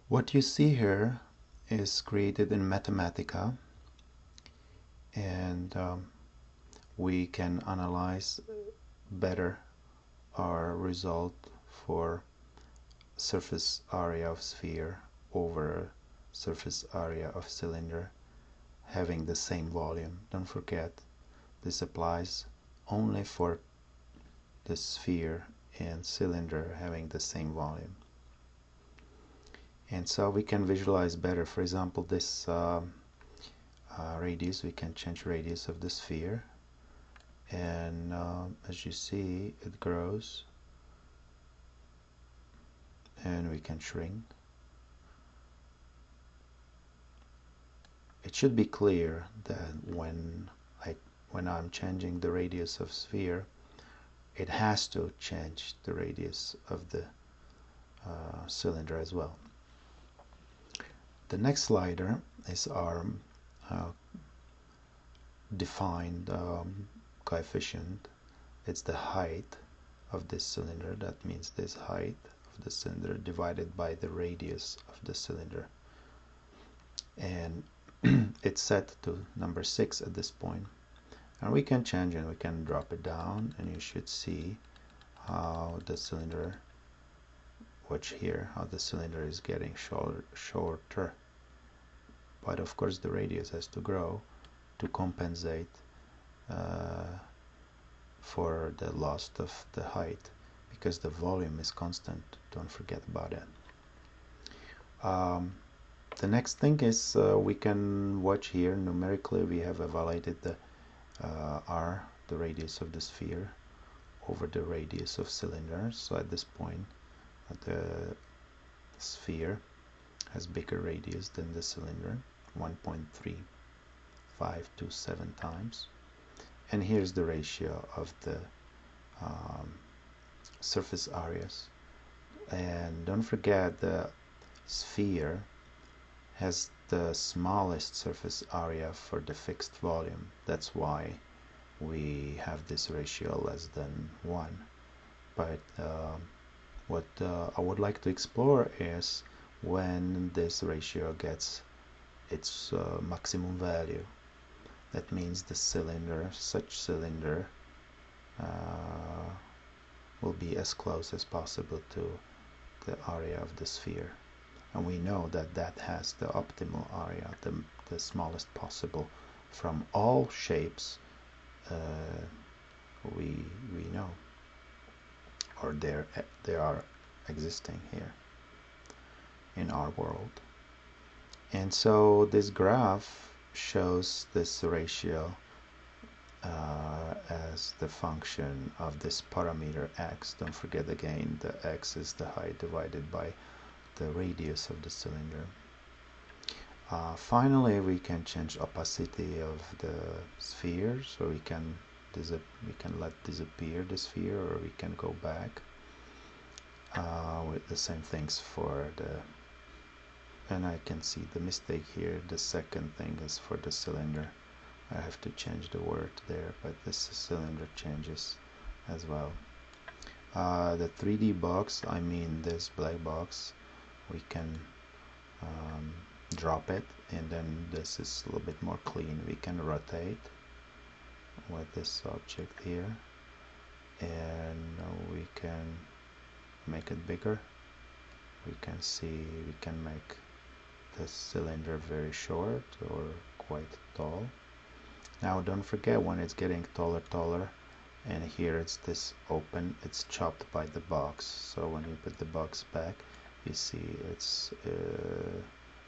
What you see here is created in Mathematica, and we can analyze better our result for surface area of sphere over surface area of cylinder having the same volume. Don't forget, this applies only for the sphere and cylinder having the same volume. And so we can visualize better. For example, this radius, we can change radius of the sphere, and as you see, it grows, and we can shrink. It should be clear that when I'm changing the radius of sphere, it has to change the radius of the cylinder as well. The next slider is our defined coefficient. It's the height of this cylinder. That means this height of the cylinder divided by the radius of the cylinder, and it's set to number 6 at this point, and we can change and we can drop it down, and you should see how the cylinder, watch here, how the cylinder is getting shorter, but of course the radius has to grow to compensate for the loss of the height, because the volume is constant. Don't forget about it. The next thing is we can watch here numerically. We have evaluated the r, the radius of the sphere, over the radius of cylinder. So at this point, the sphere has bigger radius than the cylinder, 1.3527 times. And here's the ratio of the surface areas. And don't forget, the sphere has the smallest surface area for the fixed volume. That's why we have this ratio less than 1. But what I would like to explore is when this ratio gets its maximum value. That means the cylinder, such cylinder, will be as close as possible to the area of the sphere. And we know that that has the optimal area, the smallest possible from all shapes we know, or they are existing here in our world. And so this graph shows this ratio as the function of this parameter x. Don't forget, again, the x is the height divided by the radius of the cylinder. Finally, we can change opacity of the sphere, so we can let disappear the sphere, or we can go back with the same things for the, and I can see the mistake here. The second thing is for the cylinder. I have to change the word there, but this cylinder changes as well. The 3D box, I mean this black box, we can drop it, and then this is a little bit more clean. We can rotate with this object here, and we can make it bigger. We can see we can make the cylinder very short or quite tall. Now don't forget, when it's getting taller, and here it's this open, it's chopped by the box. So when you put the box back, you see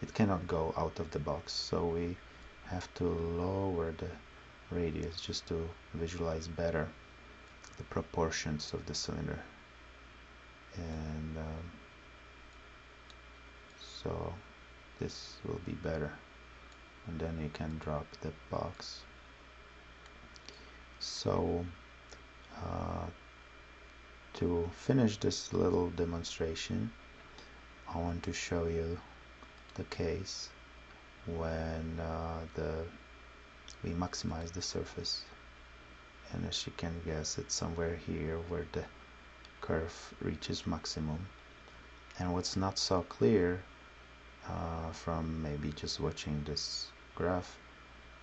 it cannot go out of the box, so we have to lower the radius just to visualize better the proportions of the cylinder. And so this will be better, and then you can drop the box. So to finish this little demonstration, I want to show you the case when we maximize the surface, and as you can guess, it's somewhere here where the curve reaches maximum. And what's not so clear from maybe just watching this graph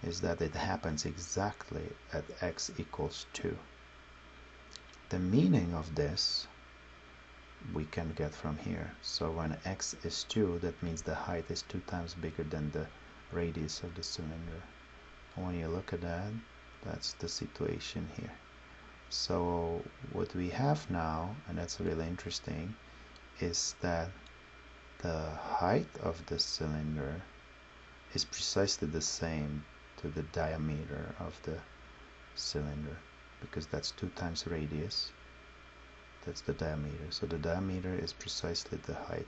is that it happens exactly at x equals 2. The meaning of this we can get from here. So when x is 2, that means the height is 2 times bigger than the radius of the cylinder. When you look at that, that's the situation here. So what we have now, and that's really interesting, is that the height of the cylinder is precisely the same to the diameter of the cylinder, because that's 2 times radius, that's the diameter. So the diameter is precisely the height.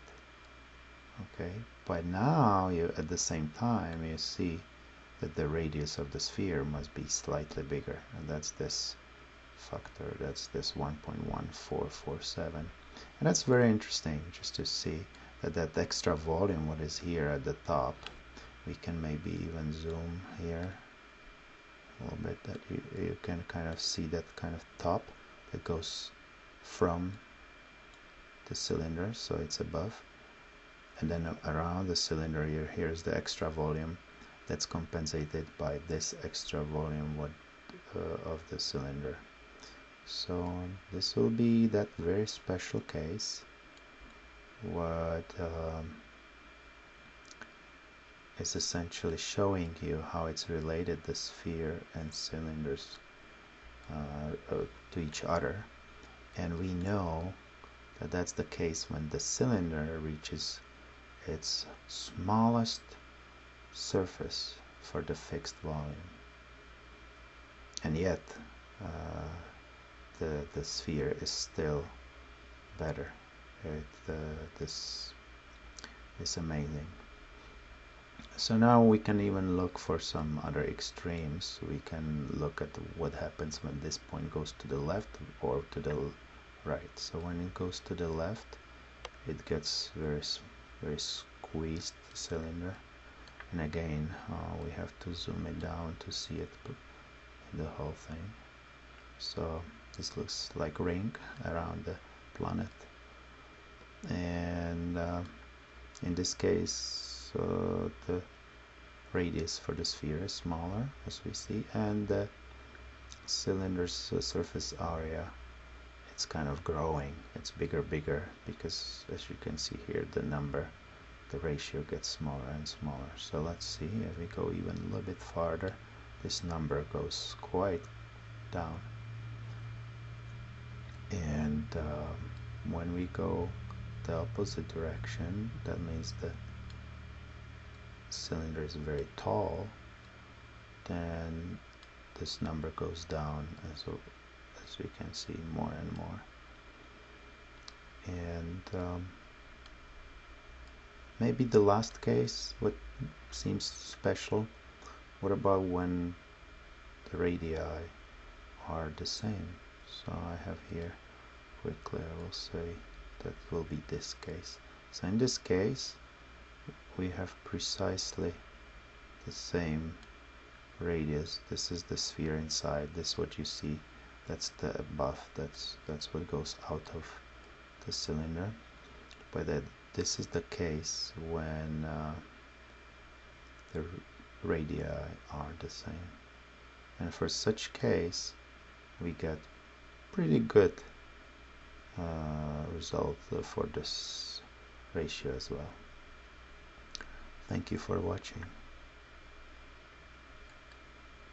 Okay, but now you at the same time you see that the radius of the sphere must be slightly bigger, and that's this factor, that's this 1.1447. And that's very interesting just to see that that extra volume what is here at the top, we can maybe even zoom here a little bit, that you can kind of see that kind of top that goes from the cylinder, so it's above, and then around the cylinder here, here's the extra volume that's compensated by this extra volume of the cylinder. So this will be that very special case what is essentially showing you how it's related, the sphere and cylinders to each other. And we know that that's the case when the cylinder reaches its smallest surface for the fixed volume, and yet the sphere is still better. This is amazing. So now we can even look for some other extremes. We can look at what happens when this point goes to the left or to the right. So when it goes to the left, it gets very squeezed, the cylinder, and again we have to zoom it down to see it, the whole thing. So this looks like a ring around the planet, and in this case the radius for the sphere is smaller, as we see, and the cylinder's surface area, it's kind of growing, it's bigger, because as you can see here, the ratio gets smaller and smaller. So let's see, if we go even a little bit farther, this number goes quite down, and when we go the opposite direction, that means the cylinder is very tall, then this number goes down as we can see more and more. And maybe the last case, what seems special, what about when the radii are the same? So I have here, quickly I will say that will be this case. So in this case we have precisely the same radius. This is the sphere inside, this is what you see, that's the buff, that's what goes out of the cylinder. But this is the case when the radii are the same, and for such case we get pretty good result for this ratio as well. Thank you for watching.